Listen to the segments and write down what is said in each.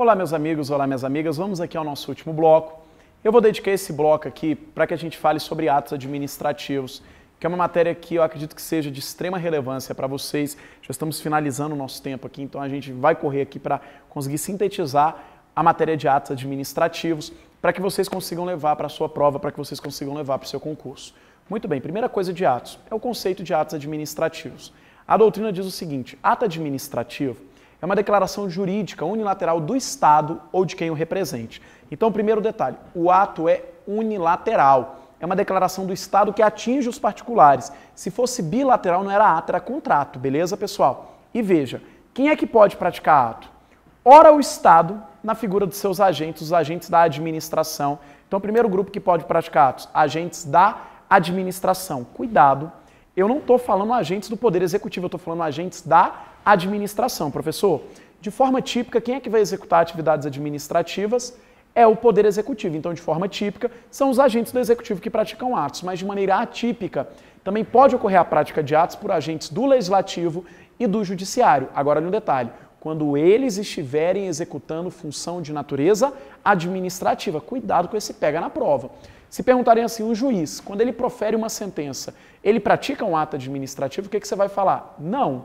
Olá, meus amigos, olá, minhas amigas. Vamos aqui ao nosso último bloco. Eu vou dedicar esse bloco aqui para que a gente fale sobre atos administrativos, que é uma matéria que eu acredito que seja de extrema relevância para vocês. Já estamos finalizando o nosso tempo aqui, então a gente vai correr aqui para conseguir sintetizar a matéria de atos administrativos para que vocês consigam levar para a sua prova, para que vocês consigam levar para o seu concurso. Muito bem, primeira coisa de atos é o conceito de atos administrativos. A doutrina diz o seguinte: ato administrativo é uma declaração jurídica unilateral do Estado ou de quem o represente. Então, primeiro detalhe, o ato é unilateral. É uma declaração do Estado que atinge os particulares. Se fosse bilateral, não era ato, era contrato, beleza, pessoal? E veja, quem é que pode praticar ato? Ora, o Estado, na figura dos seus agentes, os agentes da administração. Então, o primeiro grupo que pode praticar atos, agentes da administração. Cuidado, eu não estou falando agentes do Poder Executivo, eu estou falando agentes da administração. Professor, de forma típica, quem é que vai executar atividades administrativas? É o Poder Executivo. Então, de forma típica, são os agentes do Executivo que praticam atos, mas de maneira atípica, também pode ocorrer a prática de atos por agentes do Legislativo e do Judiciário. Agora, olha um detalhe, quando eles estiverem executando função de natureza administrativa. Cuidado com esse pega na prova. Se perguntarem assim, um juiz, quando ele profere uma sentença, ele pratica um ato administrativo, o que você vai falar? Não,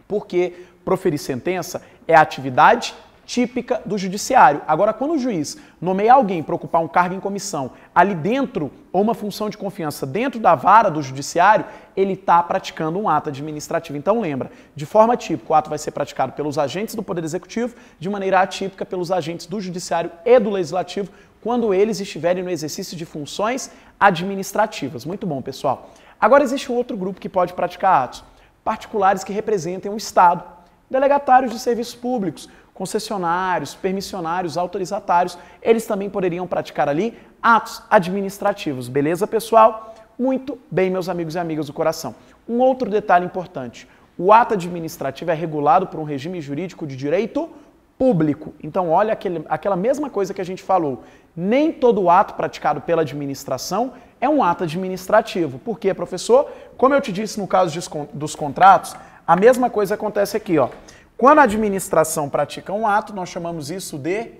porque proferir sentença é a atividade típica do judiciário. Agora, quando o juiz nomeia alguém para ocupar um cargo em comissão ali dentro, ou uma função de confiança dentro da vara do judiciário, ele está praticando um ato administrativo. Então lembra, de forma típica, o ato vai ser praticado pelos agentes do Poder Executivo, de maneira atípica pelos agentes do Judiciário e do Legislativo, quando eles estiverem no exercício de funções administrativas. Muito bom, pessoal. Agora existe um outro grupo que pode praticar atos, particulares que representem o Estado, delegatários de serviços públicos, concessionários, permissionários, autorizatários, eles também poderiam praticar ali atos administrativos. Beleza, pessoal? Muito bem, meus amigos e amigas do coração. Um outro detalhe importante, o ato administrativo é regulado por um regime jurídico de direito público. Então, olha aquela mesma coisa que a gente falou. Nem todo ato praticado pela administração é um ato administrativo. Por quê, professor? Como eu te disse no caso dos contratos, a mesma coisa acontece aqui, ó. Quando a administração pratica um ato, nós chamamos isso de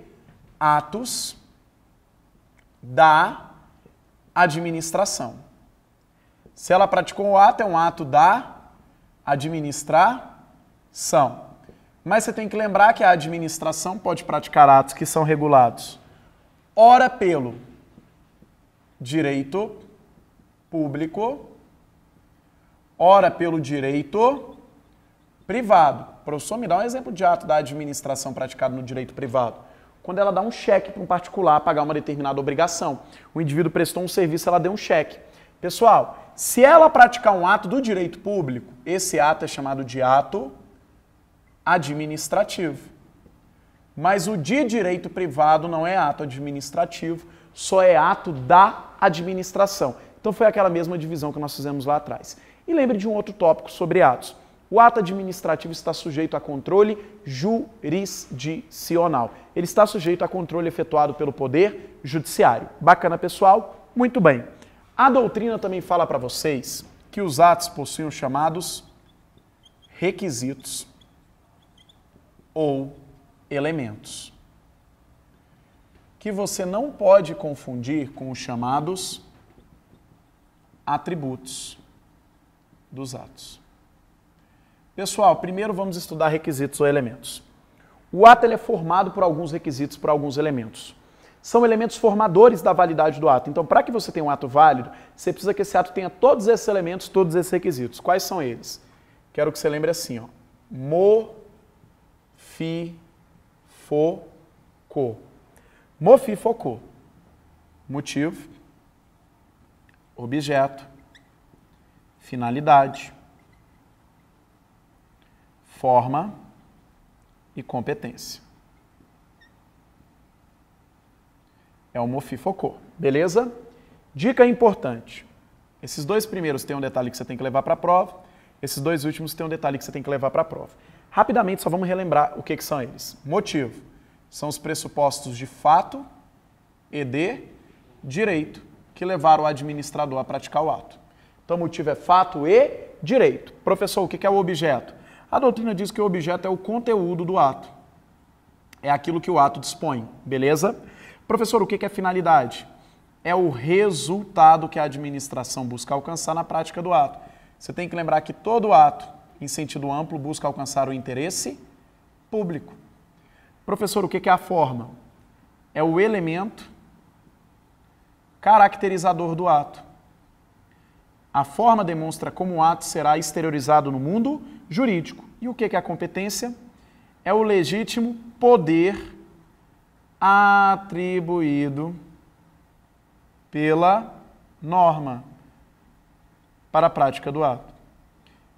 atos da administração. Se ela praticou um ato, é um ato da administração. Mas você tem que lembrar que a administração pode praticar atos que são regulados, ora pelo direito público, ora pelo direito privado. Professor, me dá um exemplo de ato da administração praticado no direito privado. Quando ela dá um cheque para um particular pagar uma determinada obrigação. O indivíduo prestou um serviço, ela deu um cheque. Pessoal, se ela praticar um ato do direito público, esse ato é chamado de ato administrativo. Mas o de direito privado não é ato administrativo, só é ato da administração. Então foi aquela mesma divisão que nós fizemos lá atrás. E lembre de um outro tópico sobre atos. O ato administrativo está sujeito a controle jurisdicional. Ele está sujeito a controle efetuado pelo Poder Judiciário. Bacana, pessoal? Muito bem. A doutrina também fala para vocês que os atos possuem os chamados requisitos ou elementos, que você não pode confundir com os chamados atributos dos atos. Pessoal, primeiro vamos estudar requisitos ou elementos. O ato ele é formado por alguns requisitos, por alguns elementos. São elementos formadores da validade do ato. Então, para que você tenha um ato válido, você precisa que esse ato tenha todos esses elementos, todos esses requisitos. Quais são eles? Quero que você lembre assim, ó. Mofifocou. Mofifocou. Motivo, objeto, finalidade, forma e competência. É o mofifocou, beleza? Dica importante. Esses dois primeiros têm um detalhe que você tem que levar para a prova, esses dois últimos têm um detalhe que você tem que levar para a prova. Rapidamente, só vamos relembrar o que são eles. Motivo são os pressupostos de fato e de direito que levaram o administrador a praticar o ato. Então, motivo é fato e direito. Professor, o que é o objeto? A doutrina diz que o objeto é o conteúdo do ato. é aquilo que o ato dispõe, beleza? Professor, o que é finalidade? É o resultado que a administração busca alcançar na prática do ato. Você tem que lembrar que todo ato, em sentido amplo, busca alcançar o interesse público. Professor, o que é a forma? É o elemento caracterizador do ato. A forma demonstra como o ato será exteriorizado no mundo jurídico. E o que é a competência? É o legítimo poder atribuído pela norma para a prática do ato.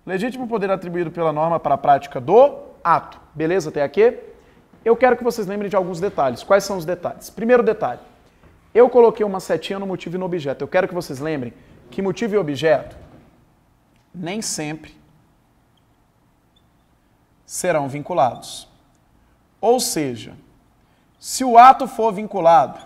Legítimo poder atribuído pela norma para a prática do ato. Beleza até aqui? Eu quero que vocês lembrem de alguns detalhes. Quais são os detalhes? Primeiro detalhe. Eu coloquei uma setinha no motivo e no objeto. Eu quero que vocês lembrem que motivo e objeto nem sempre serão vinculados. Ou seja, se o ato for vinculado,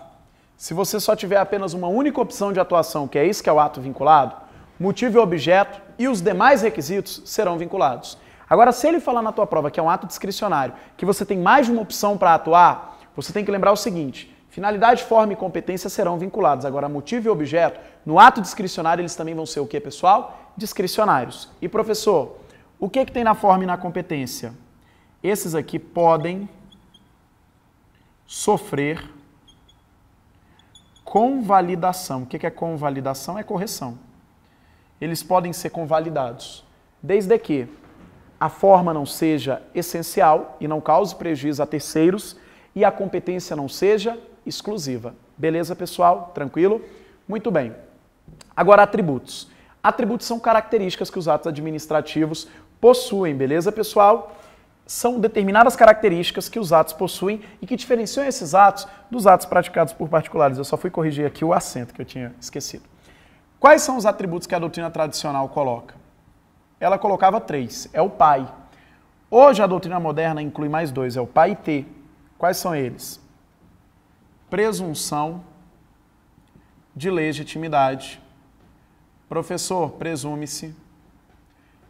se você só tiver apenas uma única opção de atuação, que é isso que é o ato vinculado, motivo e objeto e os demais requisitos serão vinculados. Agora, se ele falar na tua prova que é um ato discricionário, que você tem mais de uma opção para atuar, você tem que lembrar o seguinte: finalidade, forma e competência serão vinculados. Agora, motivo e objeto, no ato discricionário, eles também vão ser o quê, pessoal? Discricionários. E, professor, o que tem na forma e na competência? Esses aqui podem sofrer convalidação. O que é convalidação? É correção. Eles podem ser convalidados, desde que a forma não seja essencial e não cause prejuízo a terceiros e a competência não seja exclusiva. Beleza, pessoal? Tranquilo? Muito bem. Agora, atributos. Atributos são características que os atos administrativos possuem, beleza, pessoal? São determinadas características que os atos possuem e que diferenciam esses atos dos atos praticados por particulares. Eu só fui corrigir aqui o acento que eu tinha esquecido. Quais são os atributos que a doutrina tradicional coloca? Ela colocava 3. É o pai. Hoje a doutrina moderna inclui mais 2. É o pai e T. Quais são eles? Presunção de legitimidade. Professor, presume-se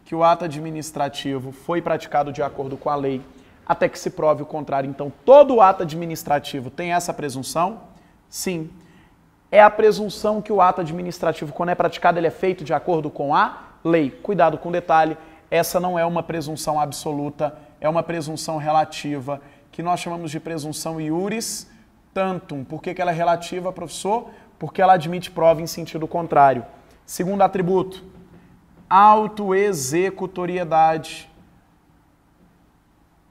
que o ato administrativo foi praticado de acordo com a lei, até que se prove o contrário. Então, todo ato administrativo tem essa presunção? Sim. É a presunção que o ato administrativo, quando é praticado, ele é feito de acordo com a lei. Cuidado com o detalhe, essa não é uma presunção absoluta, é uma presunção relativa, que nós chamamos de presunção iuris tantum. Por que ela é relativa, professor? Porque ela admite prova em sentido contrário. Segundo atributo, autoexecutoriedade.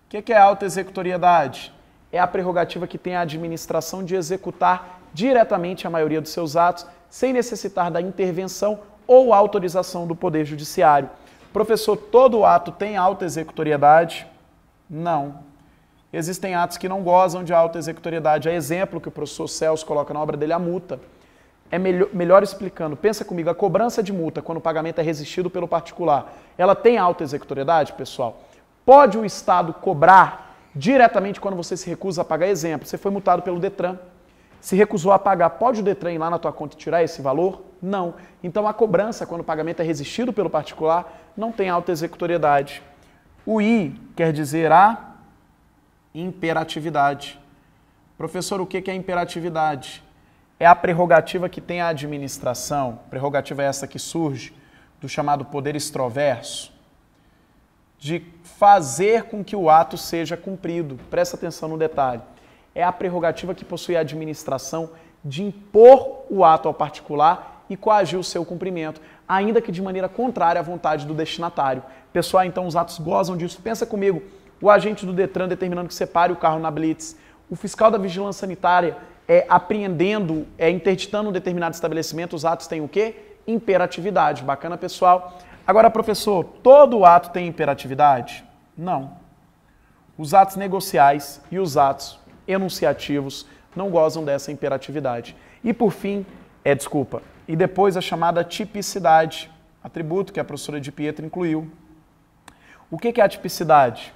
O que é autoexecutoriedade? É a prerrogativa que tem a administração de executar diretamente a maioria dos seus atos, sem necessitar da intervenção ou autorização do Poder Judiciário. Professor, todo ato tem autoexecutoriedade? Não. Existem atos que não gozam de autoexecutoriedade. A exemplo que o professor Celso coloca na obra dele, a multa. É melhor explicando. Pensa comigo, a cobrança de multa, quando o pagamento é resistido pelo particular, ela tem autoexecutoriedade, pessoal? Pode o Estado cobrar diretamente quando você se recusa a pagar? Exemplo, você foi multado pelo Detran, se recusou a pagar, pode o Detran ir lá na tua conta e tirar esse valor? Não. Então a cobrança, quando o pagamento é resistido pelo particular, não tem autoexecutoriedade. O I quer dizer a imperatividade. Professor, o que é imperatividade? É a prerrogativa que tem a administração, prerrogativa é essa que surge do chamado poder extroverso, de fazer com que o ato seja cumprido. Presta atenção no detalhe. É a prerrogativa que possui a administração de impor o ato ao particular e coagir o seu cumprimento, ainda que de maneira contrária à vontade do destinatário. Pessoal, então os atos gozam disso. Pensa comigo, o agente do Detran determinando que separe o carro na blitz, o fiscal da vigilância sanitária apreendendo, interditando um determinado estabelecimento, os atos têm o quê? Imperatividade. Bacana, pessoal? Agora, professor, todo ato tem imperatividade? Não. Os atos negociais e os atos enunciativos não gozam dessa imperatividade. E por fim, e depois a chamada tipicidade, atributo que a professora de Pietro incluiu. O que é a tipicidade?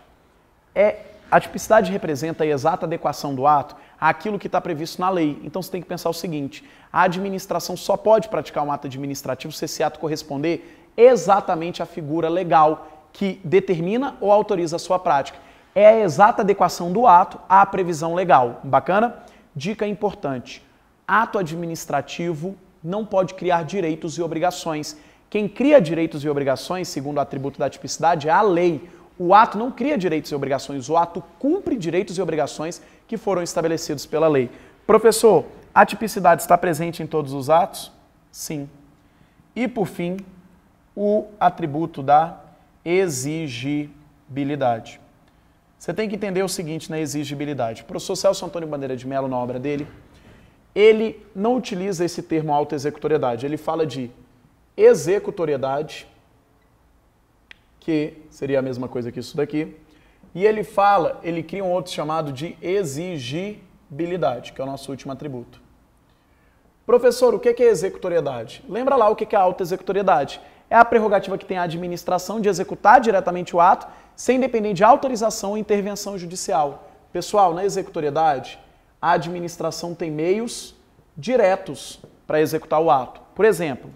A tipicidade representa a exata adequação do ato àquilo que está previsto na lei. Então você tem que pensar o seguinte, a administração só pode praticar um ato administrativo se esse ato corresponder exatamente à figura legal que determina ou autoriza a sua prática. é a exata adequação do ato à previsão legal. Bacana? Dica importante. Ato administrativo não pode criar direitos e obrigações. Quem cria direitos e obrigações, segundo o atributo da tipicidade, é a lei. O ato não cria direitos e obrigações, o ato cumpre direitos e obrigações que foram estabelecidos pela lei. Professor, a tipicidade está presente em todos os atos? Sim. E, por fim, o atributo da exigibilidade. Você tem que entender o seguinte na exigibilidade. O professor Celso Antônio Bandeira de Mello, na obra dele, ele não utiliza esse termo autoexecutoriedade, ele fala de executoriedade, que seria a mesma coisa que isso daqui, e ele cria um outro chamado de exigibilidade, que é o nosso último atributo. Professor, o que é executoriedade? Lembra lá o que é autoexecutoriedade? É a prerrogativa que tem a administração de executar diretamente o ato, sem depender de autorização ou intervenção judicial. Pessoal, na executoriedade, a administração tem meios diretos para executar o ato. Por exemplo,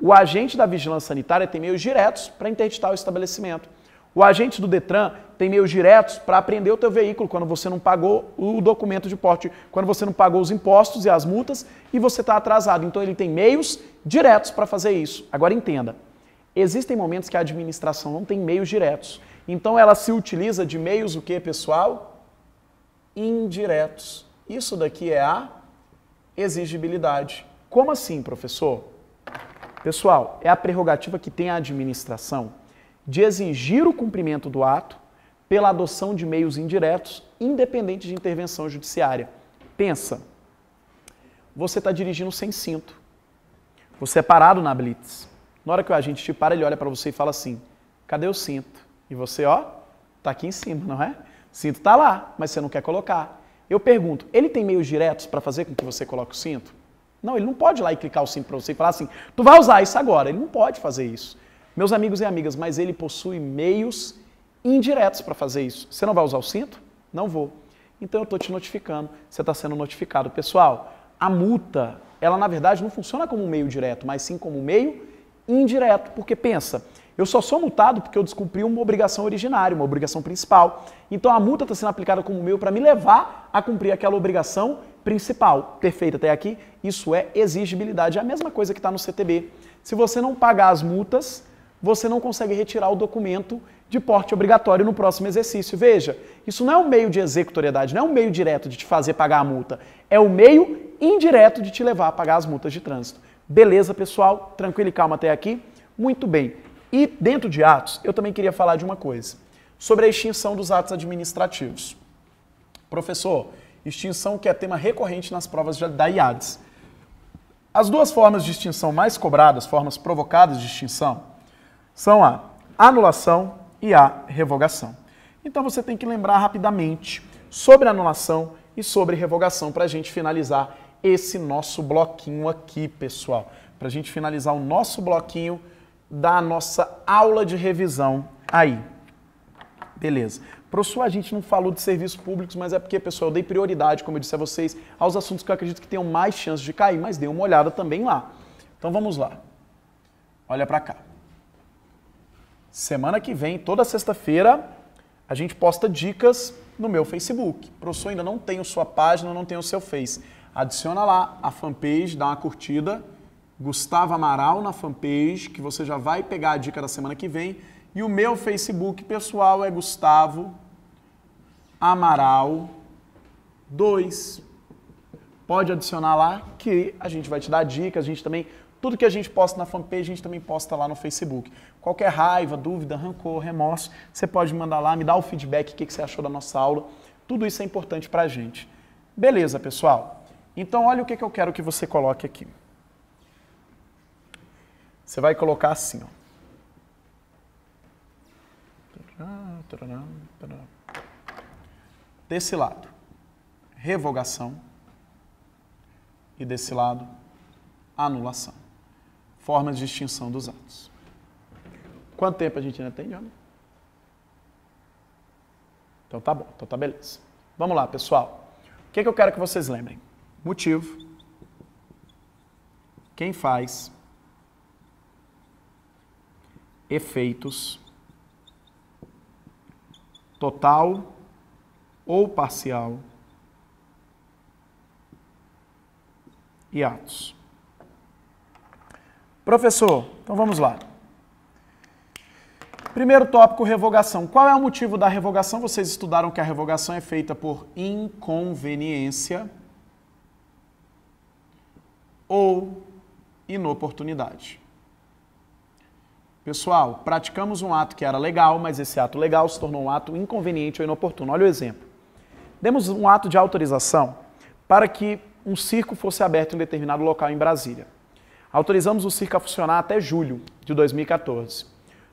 o agente da vigilância sanitária tem meios diretos para interditar o estabelecimento. O agente do Detran tem meios diretos para apreender o teu veículo quando você não pagou o documento de porte, quando você não pagou os impostos e as multas e você está atrasado. Então ele tem meios diretos para fazer isso. Agora entenda, existem momentos que a administração não tem meios diretos. Então ela se utiliza de meios o que, pessoal? Indiretos. Isso daqui é a exigibilidade. Como assim, professor? Pessoal, é a prerrogativa que tem a administração de exigir o cumprimento do ato pela adoção de meios indiretos, independente de intervenção judiciária. Pensa, você está dirigindo sem cinto. Você é parado na blitz. Na hora que o agente te para, ele olha para você e fala assim, cadê o cinto? E você, ó, tá aqui em cima, não é? O cinto tá lá, mas você não quer colocar. Eu pergunto, ele tem meios diretos para fazer com que você coloque o cinto? Não, ele não pode ir lá e clicar o cinto para você e falar assim, tu vai usar isso agora. Ele não pode fazer isso. Meus amigos e amigas, mas ele possui meios indiretos para fazer isso. Você não vai usar o cinto? Não vou. Então eu estou te notificando, você está sendo notificado. Pessoal, a multa, ela na verdade não funciona como um meio direto, mas sim como um meio indireto. Porque pensa, eu só sou multado porque eu descumpri uma obrigação originária, uma obrigação principal. Então a multa está sendo aplicada como meio para me levar a cumprir aquela obrigação principal. Perfeito até aqui? Isso é exigibilidade. É a mesma coisa que está no CTB. Se você não pagar as multas, você não consegue retirar o documento de porte obrigatório no próximo exercício. Veja, isso não é um meio de executoriedade, não é um meio direto de te fazer pagar a multa, é o meio indireto de te levar a pagar as multas de trânsito. Beleza, pessoal? Tranquilo e calma até aqui? Muito bem. E dentro de atos, eu também queria falar de uma coisa, sobre a extinção dos atos administrativos. Professor, extinção que é tema recorrente nas provas da IADES. As duas formas de extinção mais cobradas, formas provocadas de extinção, são a anulação e a revogação. Então você tem que lembrar rapidamente sobre anulação e sobre revogação para a gente finalizar esse nosso bloquinho aqui, pessoal. Para a gente finalizar o nosso bloquinho da nossa aula de revisão aí. Beleza. Professor, a gente não falou de serviços públicos, mas é porque, pessoal, eu dei prioridade, como eu disse a vocês, aos assuntos que eu acredito que tenham mais chances de cair, mas dê uma olhada também lá. Então vamos lá. Olha para cá. Semana que vem, toda sexta-feira, a gente posta dicas no meu Facebook. Professor, ainda não tenho sua página, não tenho o seu Face. Adiciona lá a fanpage, dá uma curtida, Gustavo Amaral na fanpage, que você já vai pegar a dica da semana que vem. E o meu Facebook pessoal é Gustavo Amaral 2. Pode adicionar lá que a gente vai te dar dicas, a gente também... Tudo que a gente posta na fanpage, a gente também posta lá no Facebook. Qualquer raiva, dúvida, rancor, remorso, você pode me mandar lá, me dar o feedback, o que você achou da nossa aula. Tudo isso é importante pra gente. Beleza, pessoal? Então, olha o que eu quero que você coloque aqui. Você vai colocar assim, ó. Desse lado, revogação. E desse lado, anulação. Formas de extinção dos atos. Quanto tempo a gente ainda tem, Johnny? Então tá bom, então tá beleza. Vamos lá, pessoal. O que eu quero que vocês lembrem? Motivo. Quem faz. Efeitos. total ou parcial e atos. Professor, então vamos lá. Primeiro tópico, revogação. Qual é o motivo da revogação? Vocês estudaram que a revogação é feita por inconveniência ou inoportunidade. Pessoal, praticamos um ato que era legal, mas esse ato legal se tornou um ato inconveniente ou inoportuno. Olha o exemplo. Demos um ato de autorização para que um circo fosse aberto em um determinado local em Brasília. Autorizamos o circo a funcionar até julho de 2014.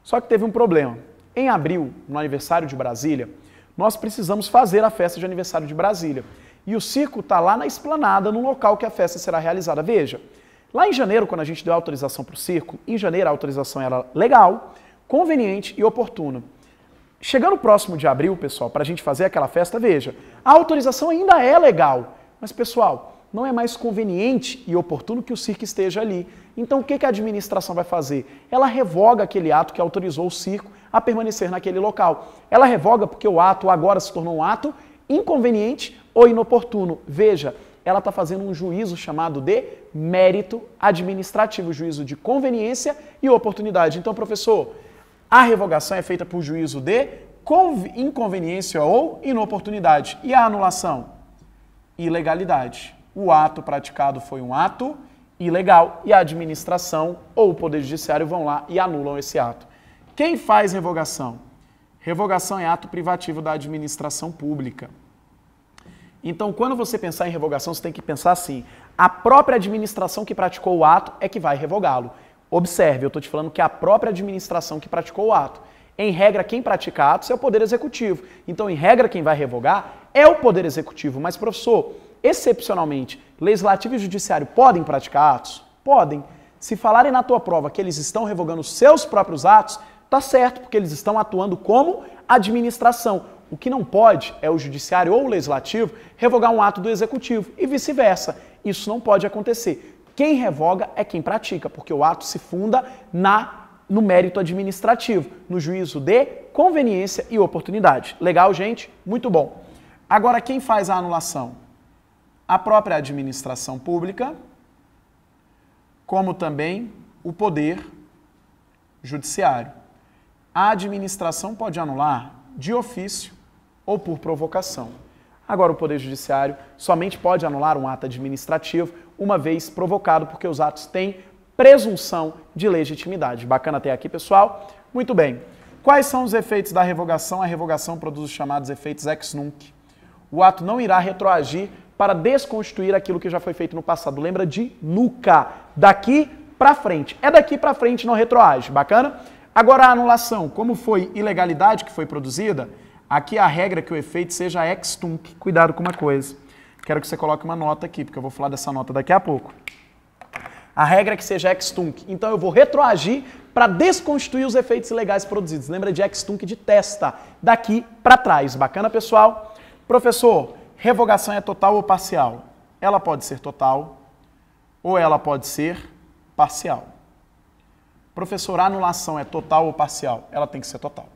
Só que teve um problema. Em abril, no aniversário de Brasília, nós precisamos fazer a festa de aniversário de Brasília. E o circo está lá na esplanada, no local que a festa será realizada. Veja, lá em janeiro, quando a gente deu a autorização para o circo, em janeiro a autorização era legal, conveniente e oportuna. Chegando próximo de abril, pessoal, para a gente fazer aquela festa, veja, a autorização ainda é legal. Mas, pessoal, não é mais conveniente e oportuno que o circo esteja ali. Então, o que a administração vai fazer? Ela revoga aquele ato que autorizou o circo a permanecer naquele local. Ela revoga porque o ato agora se tornou um ato inconveniente ou inoportuno. Veja, ela está fazendo um juízo chamado de mérito administrativo, juízo de conveniência e oportunidade. Então, professor, a revogação é feita por juízo de inconveniência ou inoportunidade. E a anulação? Ilegalidade. O ato praticado foi um ato ilegal e a administração ou o Poder Judiciário vão lá e anulam esse ato. Quem faz revogação? Revogação é ato privativo da administração pública. Então, quando você pensar em revogação, você tem que pensar assim, a própria administração que praticou o ato é que vai revogá-lo. Observe, eu estou te falando que é a própria administração que praticou o ato. Em regra, quem pratica atos é o Poder Executivo. Então, em regra, quem vai revogar é o Poder Executivo. Mas, professor, excepcionalmente, Legislativo e Judiciário podem praticar atos? Podem. Se falarem na tua prova que eles estão revogando seus próprios atos, tá certo, porque eles estão atuando como administração. O que não pode é o Judiciário ou o Legislativo revogar um ato do Executivo e vice-versa. Isso não pode acontecer. Quem revoga é quem pratica, porque o ato se funda no mérito administrativo, no juízo de conveniência e oportunidade. Legal, gente? Muito bom. Agora, quem faz a anulação? A própria administração pública, como também o Poder Judiciário. A administração pode anular de ofício ou por provocação. Agora, o Poder Judiciário somente pode anular um ato administrativo uma vez provocado, porque os atos têm presunção de legitimidade. Bacana até aqui, pessoal? Muito bem. Quais são os efeitos da revogação? A revogação produz os chamados efeitos ex nunc. O ato não irá retroagir para desconstituir aquilo que já foi feito no passado. Lembra de nunca, daqui para frente. É daqui para frente, não retroage. Bacana? Agora a anulação, como foi ilegalidade que foi produzida, aqui a regra é que o efeito seja ex tunc. Cuidado com uma coisa. Quero que você coloque uma nota aqui, porque eu vou falar dessa nota daqui a pouco. A regra é que seja ex tunc. Então eu vou retroagir para desconstituir os efeitos ilegais produzidos. Lembra de ex tunc de testa, daqui para trás. Bacana, pessoal? Professor, revogação é total ou parcial? Ela pode ser total ou ela pode ser parcial. Professor, a anulação é total ou parcial? Ela tem que ser total.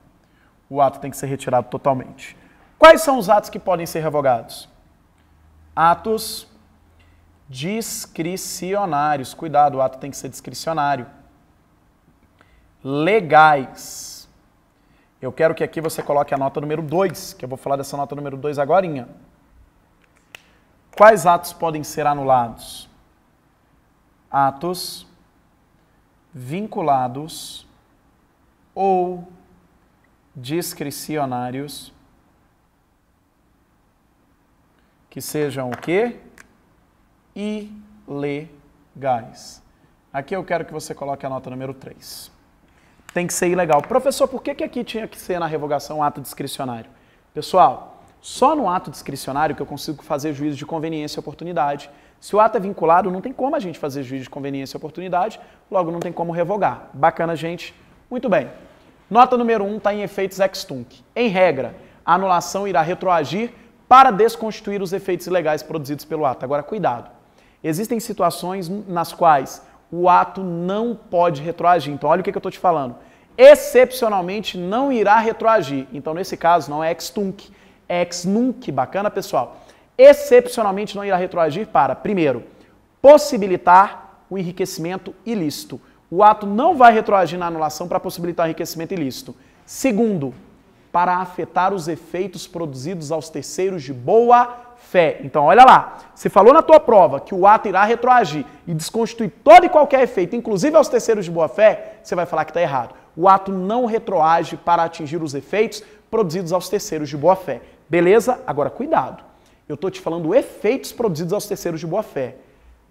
O ato tem que ser retirado totalmente. Quais são os atos que podem ser revogados? Atos discricionários. Cuidado, o ato tem que ser discricionário. Legais. Eu quero que aqui você coloque a nota número 2, que eu vou falar dessa nota número 2 agorinha. Quais atos podem ser anulados? Atos vinculados ou discricionários que sejam o quê? Ilegais. Aqui eu quero que você coloque a nota número 3. Tem que ser ilegal. Professor, por que aqui tinha que ser na revogação um ato discricionário? Pessoal, só no ato discricionário que eu consigo fazer juízo de conveniência e oportunidade. Se o ato é vinculado, não tem como a gente fazer juízo de conveniência e oportunidade, logo não tem como revogar. Bacana, gente? Muito bem. Nota número 1 está em efeitos ex tunc. Em regra, a anulação irá retroagir para desconstituir os efeitos ilegais produzidos pelo ato. Agora, cuidado. Existem situações nas quais o ato não pode retroagir. Então, olha o que eu estou te falando. excepcionalmente não irá retroagir. Então, nesse caso, não é ex tunc, é ex nunc. Bacana, pessoal? Excepcionalmente não irá retroagir para, primeiro, possibilitar o enriquecimento ilícito. O ato não vai retroagir na anulação para possibilitar o enriquecimento ilícito. Segundo, para afetar os efeitos produzidos aos terceiros de boa fé. Então, olha lá, você falou na tua prova que o ato irá retroagir e desconstituir todo e qualquer efeito, inclusive aos terceiros de boa fé, você vai falar que está errado. O ato não retroage para atingir os efeitos produzidos aos terceiros de boa fé. Beleza? Agora, cuidado. Eu estou te falando efeitos produzidos aos terceiros de boa fé.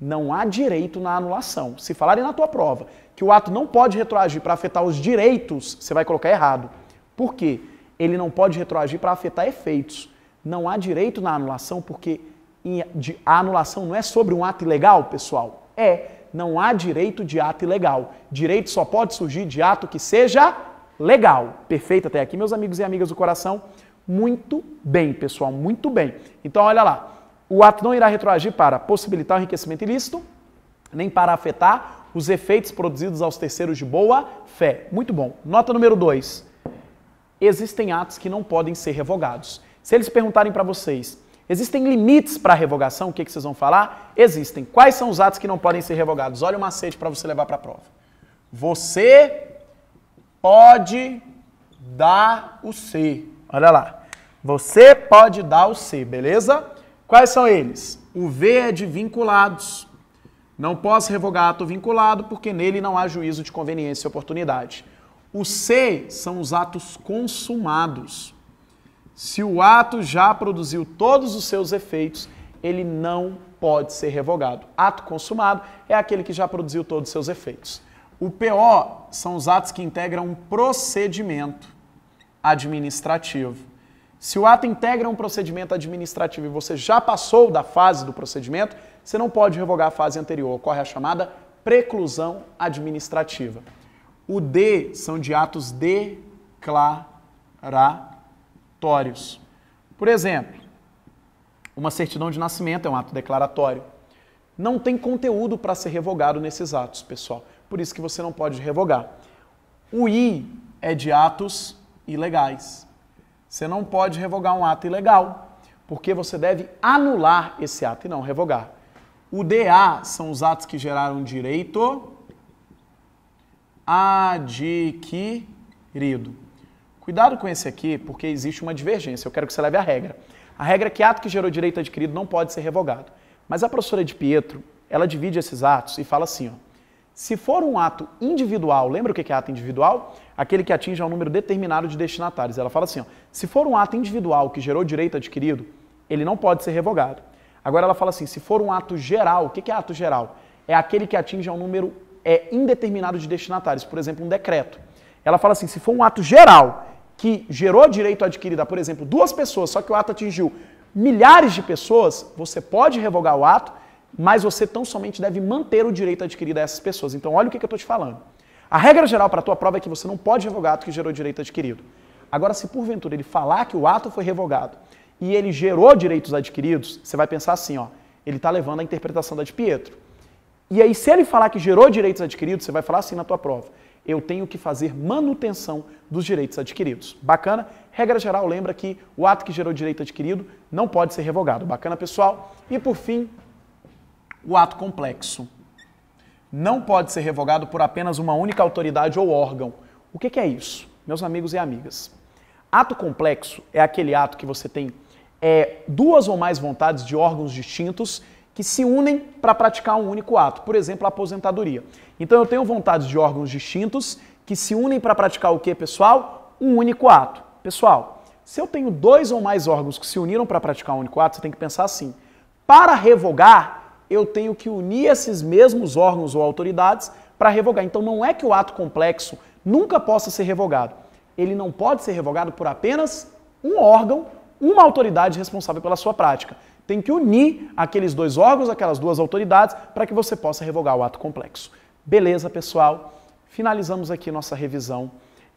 Não há direito na anulação. Se falarem na tua prova que o ato não pode retroagir para afetar os direitos, você vai colocar errado. Por quê? Ele não pode retroagir para afetar efeitos. Não há direito na anulação porque a anulação não é sobre um ato ilegal, pessoal? Não há direito de ato ilegal. Direito só pode surgir de ato que seja legal. Perfeito até aqui, meus amigos e amigas do coração? Muito bem, pessoal, muito bem. Então, olha lá. O ato não irá retroagir para possibilitar o enriquecimento ilícito, nem para afetar os efeitos produzidos aos terceiros de boa fé. Muito bom. Nota número 2. Existem atos que não podem ser revogados. Se eles perguntarem para vocês, existem limites para a revogação, o que vocês vão falar? Existem. Quais são os atos que não podem ser revogados? Olha o macete para você levar para a prova. Você pode dar o C. Olha lá. Você pode dar o C, beleza? Quais são eles? O V é de vinculados. Não posso revogar ato vinculado porque nele não há juízo de conveniência e oportunidade. O C são os atos consumados. Se o ato já produziu todos os seus efeitos, ele não pode ser revogado. Ato consumado é aquele que já produziu todos os seus efeitos. O PO são os atos que integram um procedimento administrativo. Se o ato integra um procedimento administrativo e você já passou da fase do procedimento, você não pode revogar a fase anterior. Ocorre a chamada preclusão administrativa. O D são de atos declaratórios. Por exemplo, uma certidão de nascimento é um ato declaratório. Não tem conteúdo para ser revogado nesses atos, pessoal. Por isso que você não pode revogar. O I é de atos ilegais. Você não pode revogar um ato ilegal, porque você deve anular esse ato e não revogar. O DA são os atos que geraram direito adquirido. Cuidado com esse aqui, porque existe uma divergência. Eu quero que você leve a regra. A regra é que ato que gerou direito adquirido não pode ser revogado. Mas a professora de Pietro, ela divide esses atos e fala assim, ó, se for um ato individual, lembra o que é ato individual? Aquele que atinge um número determinado de destinatários. Ela fala assim, ó, se for um ato individual que gerou direito adquirido, ele não pode ser revogado. Agora ela fala assim, se for um ato geral, o que é ato geral? É aquele que atinge um número indeterminado de destinatários, por exemplo, um decreto. Ela fala assim, se for um ato geral que gerou direito adquirido a, por exemplo, 2 pessoas, só que o ato atingiu milhares de pessoas, você pode revogar o ato, mas você tão somente deve manter o direito adquirido a essas pessoas. Então, olha o que eu estou te falando. A regra geral para a tua prova é que você não pode revogar ato que gerou direito adquirido. Agora, se porventura ele falar que o ato foi revogado e ele gerou direitos adquiridos, você vai pensar assim, ó, ele está levando a interpretação da de Pietro. E aí, se ele falar que gerou direitos adquiridos, você vai falar assim na tua prova, eu tenho que fazer manutenção dos direitos adquiridos. Bacana? Regra geral, lembra que o ato que gerou direito adquirido não pode ser revogado. Bacana, pessoal? E por fim, o ato complexo. Não pode ser revogado por apenas uma única autoridade ou órgão. O que é isso, meus amigos e amigas? Ato complexo é aquele ato que você tem 2 ou mais vontades de órgãos distintos que se unem para praticar um único ato. Por exemplo, a aposentadoria. Então eu tenho vontades de órgãos distintos que se unem para praticar o quê, pessoal? Um único ato. Pessoal, se eu tenho 2 ou mais órgãos que se uniram para praticar um único ato, você tem que pensar assim, para revogar, eu tenho que unir esses mesmos órgãos ou autoridades para revogar. Então não é que o ato complexo nunca possa ser revogado. Ele não pode ser revogado por apenas um órgão, uma autoridade responsável pela sua prática. Tem que unir aqueles 2 órgãos, aquelas 2 autoridades, para que você possa revogar o ato complexo. Beleza, pessoal? Finalizamos aqui nossa revisão.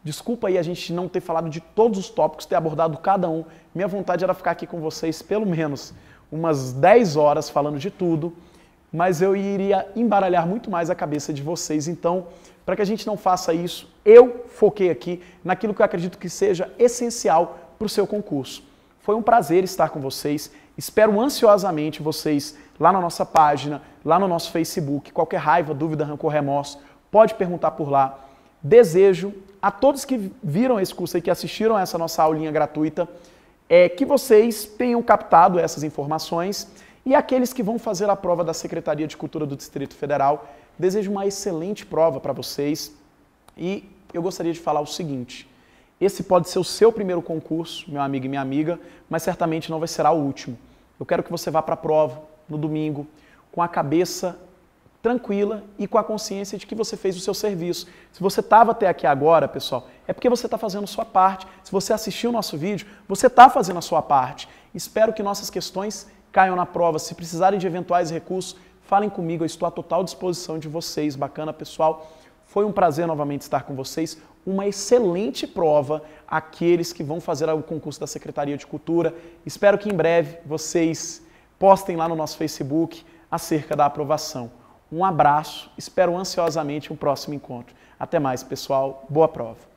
Desculpa aí a gente não ter falado de todos os tópicos, ter abordado cada um. Minha vontade era ficar aqui com vocês pelo menos umas 10 horas falando de tudo. mas eu iria embaralhar muito mais a cabeça de vocês. Então, para que a gente não faça isso, eu foquei aqui naquilo que eu acredito que seja essencial para o seu concurso. Foi um prazer estar com vocês. Espero ansiosamente vocês lá na nossa página, lá no nosso Facebook. Qualquer raiva, dúvida, rancor, remorso, pode perguntar por lá. Desejo a todos que viram esse curso aí, que assistiram a essa nossa aulinha gratuita, que vocês tenham captado essas informações. E aqueles que vão fazer a prova da Secretaria de Cultura do Distrito Federal, desejo uma excelente prova para vocês. E eu gostaria de falar o seguinte: esse pode ser o seu primeiro concurso, meu amigo e minha amiga, mas certamente não vai ser o último. Eu quero que você vá para a prova no domingo com a cabeça tranquila e com a consciência de que você fez o seu serviço. Se você estava até aqui agora, pessoal, é porque você está fazendo a sua parte. Se você assistiu o nosso vídeo, você está fazendo a sua parte. Espero que nossas questões caiam na prova. Se precisarem de eventuais recursos, falem comigo, eu estou à total disposição de vocês. Bacana, pessoal? Foi um prazer novamente estar com vocês. Uma excelente prova àqueles que vão fazer o concurso da Secretaria de Cultura. Espero que em breve vocês postem lá no nosso Facebook acerca da aprovação. Um abraço, espero ansiosamente um próximo encontro. Até mais, pessoal. Boa prova.